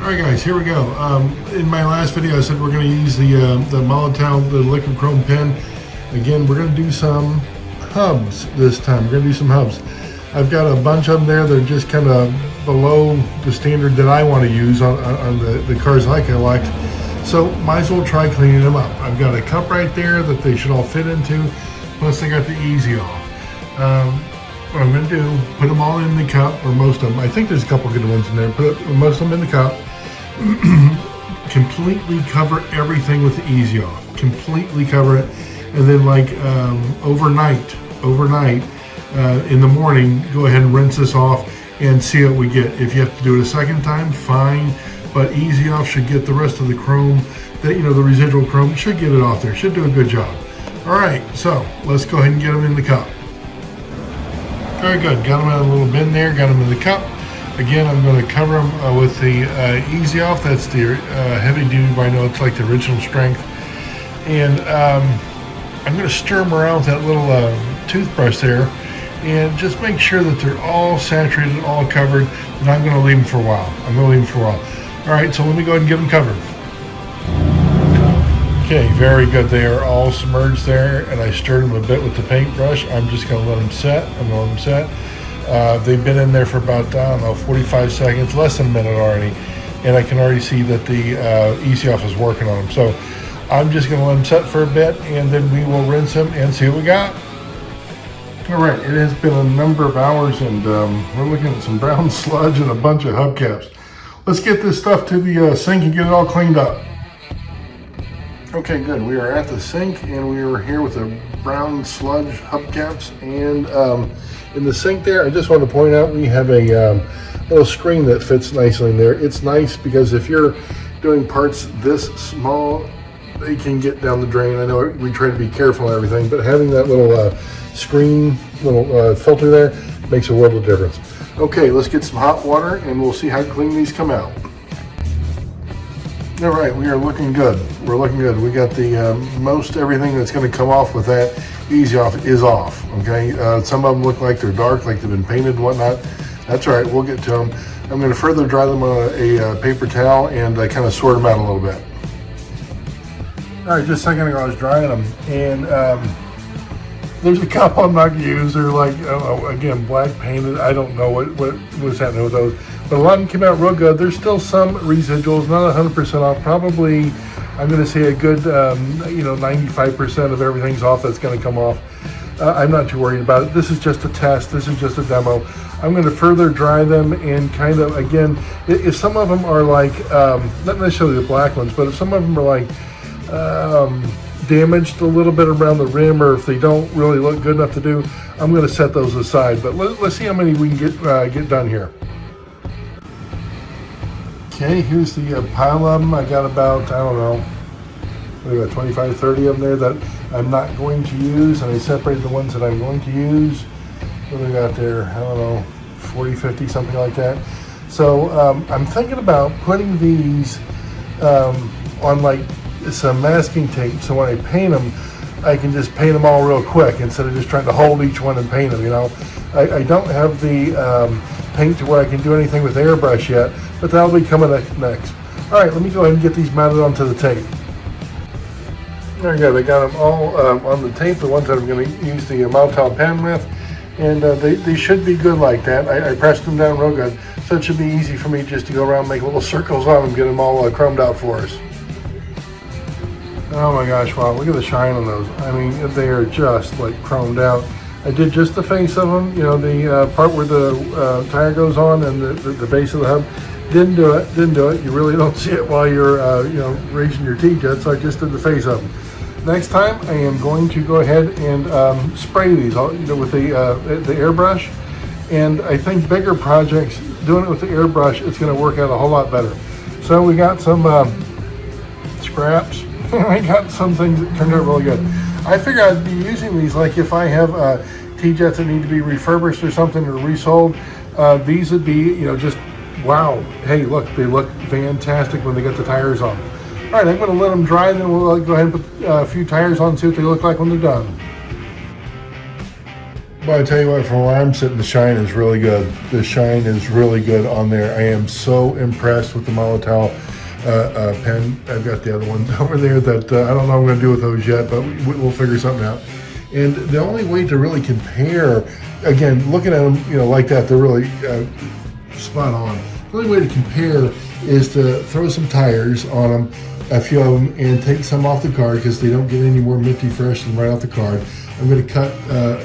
Alright guys, here we go. In my last video I said we're going to use the Molotow, the liquid chrome pen. Again, we're going to do some hubs this time. We're going to do some hubs. I've got a bunch of them there. They're just kind of below the standard that I want to use on the cars I collect. So might as well try cleaning them up. I've got a cup right there that they should all fit into. Plus I got the easy off. What I'm going to do, put them all in the cup, or most of them. I think there's a couple good ones in there. Put most of them in the cup. Completely cover everything with the easy off. Completely cover it. And then like overnight, in the morning, go ahead and rinse this off and see what we get. If you have to do it a second time, fine. But easy off should get the rest of the chrome, the residual chrome, should get it off there. Should do a good job. All right, so let's go ahead and get them in the cup. Very good, got them in a little bin there, got them in the cup. Again, I'm going to cover them with the easy off. That's the heavy duty, I know it's like the original strength. And I'm going to stir them around with that little toothbrush there and just make sure that they're all saturated, all covered. And I'm going to leave them for a while. All right, so let me go ahead and get them covered. Okay, very good. They are all submerged there, and I stirred them a bit with the paintbrush. I'm just going to let them set. They've been in there for about, I don't know, 45 seconds, less than a minute already, and I can already see that the easy off is working on them. So I'm just going to let them set for a bit, and then we will rinse them and see what we got. All right, it has been a number of hours, and we're looking at some brown sludge and a bunch of hubcaps. Let's get this stuff to the sink and get it all cleaned up. Okay, good. We are at the sink, and we are here with the brown sludge hubcaps. And in the sink there, I just want to point out we have a little screen that fits nicely in there. It's nice because if you're doing parts this small, they can get down the drain. I know we try to be careful and everything, but having that little screen, little filter there makes a world of difference. Okay, let's get some hot water, and we'll see how clean these come out. All right, we are looking good. We're looking good. We got the most everything that's going to come off with that easy off is off. Okay, some of them look like they're dark, like they've been painted and whatnot. That's all right. We'll get to them. I'm going to further dry them on a paper towel and kind of sort them out a little bit. All right, just a second ago I was drying them, and there's a couple I'm not going to use. They're like, I don't know, again, black painted. I don't know what was happening with those. But a lot of them came out real good. There's still some residuals, not 100% off. Probably, I'm going to say a good, 95% of everything's off that's going to come off. I'm not too worried about it. This is just a test. This is just a demo. I'm going to further dry them and kind of, again, if some of them are like, not necessarily the black ones, but if some of them are like damaged a little bit around the rim, or if they don't really look good enough to do, I'm going to set those aside. But let's see how many we can get done here. Okay, here's the pile of them. I got about, I don't know, what do I got, 25, 30 of them there that I'm not going to use, and I separated the ones that I'm going to use. What do we got there? I don't know, 40, 50, something like that. So I'm thinking about putting these on like some masking tape, so when I paint them, I can just paint them all real quick instead of just trying to hold each one and paint them, you know. I don't have the paint to where I can do anything with airbrush yet, but that'll be coming next. All right, let me go ahead and get these mounted onto the tape. There we go, I got them all on the tape, the ones that I'm going to use the Molotow pen with, and they should be good like that. I pressed them down real good, so it should be easy for me just to go around, make little circles on them, get them all chromed out for us. Oh my gosh, wow, look at the shine on those. I mean, they are just like chromed out. I did just the face of them, you know, the part where the tire goes on and the base of the hub. Didn't do it. You really don't see it while you're, raising your teeth yet, so I just did the face of them. Next time, I am going to go ahead and spray these, with the airbrush. And I think bigger projects, doing it with the airbrush, it's going to work out a whole lot better. So we got some scraps. I got some things that turned out really good. I figure I'd be using these like if I have T-jets that need to be refurbished or something or resold. These would be, just wow. Hey, look, they look fantastic when they get the tires on. All right, I'm going to let them dry, then we'll go ahead and put a few tires on, see what they look like when they're done. Well, I tell you what, from where I'm sitting, the shine is really good. The shine is really good on there. I am so impressed with the Molotow pen. I've got the other ones over there that I don't know what I'm going to do with those yet, but we'll figure something out. And the only way to really compare, again, looking at them, like that, they're really spot on. The only way to compare is to throw some tires on them, a few of them, and take some off the card because they don't get any more minty fresh than right off the card. I'm going to cut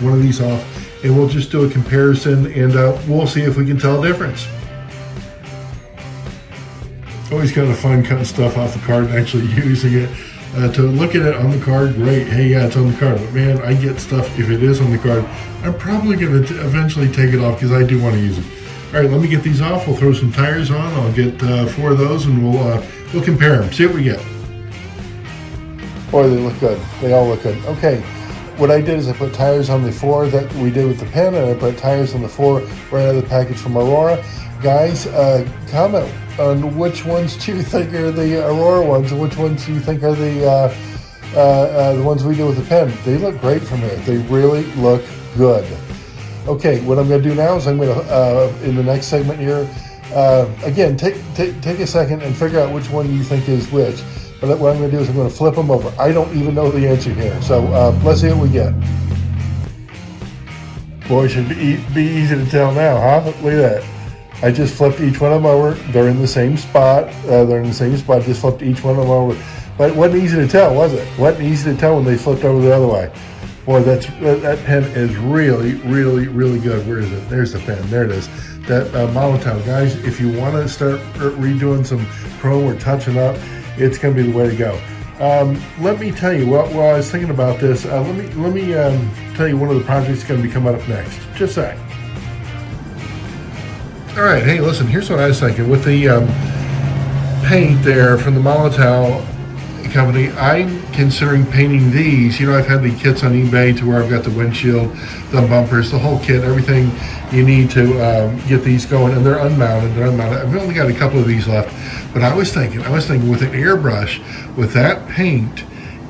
one of these off, and we'll just do a comparison, and we'll see if we can tell a difference. Always kind of fun cutting stuff off the card and actually using it. To look at it on the card, great. Hey, yeah, it's on the card. But man, I get stuff, if it is on the card, I'm probably going to eventually take it off because I do want to use it. All right, let me get these off. We'll throw some tires on. I'll get 4 of those, and we'll compare them. See what we get. Boy, they look good. They all look good. Okay, what I did is I put tires on the 4 that we did with the pen, and I put tires on the 4 right out of the package from Aurora. Guys, comment on which ones do you think are the Aurora ones, and which ones do you think are the ones we do with the pen. They look great from here. They really look good. Okay, what I'm going to do now is I'm going to, in the next segment here, again, take a second and figure out which one you think is which. But what I'm going to do is I'm going to flip them over. I don't even know the answer here. So let's see what we get. Boy, it should be easy to tell now, huh? Look at that. I just flipped each one of them over. They're in the same spot. Just flipped each one of them over. But it wasn't easy to tell, was it? It wasn't easy to tell when they flipped over the other way. Boy, that pen is really, really, really good. Where is it? There's the pen. There it is. That Molotow. Guys, if you want to start redoing some chrome or touching up, it's going to be the way to go. Let me tell you, while I was thinking about this, let me tell you one of the projects that's going to be coming up next. Just a sec. All right, hey, listen, here's what I was thinking. With the paint there from the Molotow company, I'm considering painting these. I've had the kits on eBay to where I've got the windshield, the bumpers, the whole kit, everything you need to get these going, and they're unmounted. I've only got a couple of these left, but I was thinking with an airbrush, with that paint,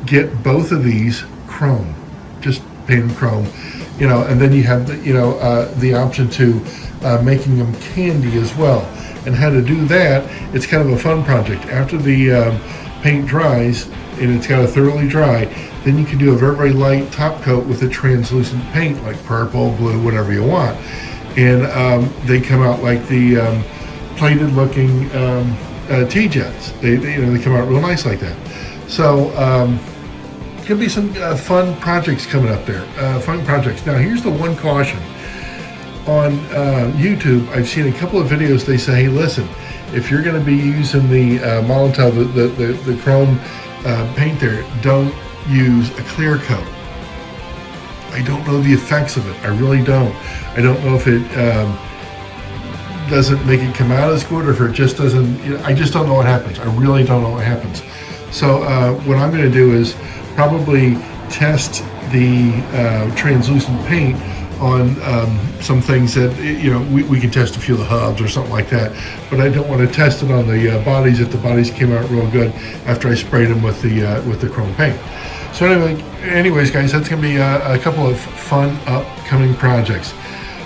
get both of these chrome, just paint them chrome, and then you have the option to making them candy as well. And how to do that, it's kind of a fun project. After the paint dries and it's got to thoroughly dry, then you can do a very, very light top coat with a translucent paint like purple, blue, whatever you want. And they come out like the plated looking T-jets. They come out real nice like that. So it's going to be some fun projects coming up there. Fun projects. Now here's the one caution. On YouTube, I've seen a couple of videos. They say, hey, listen, if you're going to be using the Molotow, the chrome paint there, don't use a clear coat. I don't know the effects of it. I really don't. I don't know if it doesn't make it come out as good, or if it just doesn't. I just don't know what happens. I really don't know what happens. So what I'm going to do is probably test the translucent paint on some things that we can test a few of the hubs or something like that, but I don't want to test it on the bodies if the bodies came out real good after I sprayed them with the chrome paint. So anyways, guys, that's going to be a couple of fun upcoming projects.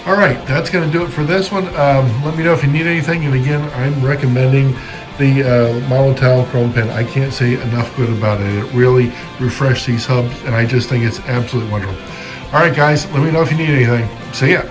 All right, that's going to do it for this one. Let me know if you need anything, and again, I'm recommending the Molotow Chrome Pen. I can't say enough good about it. It really refreshed these hubs, and I just think it's absolutely wonderful. All right, guys, let me know if you need anything. See ya.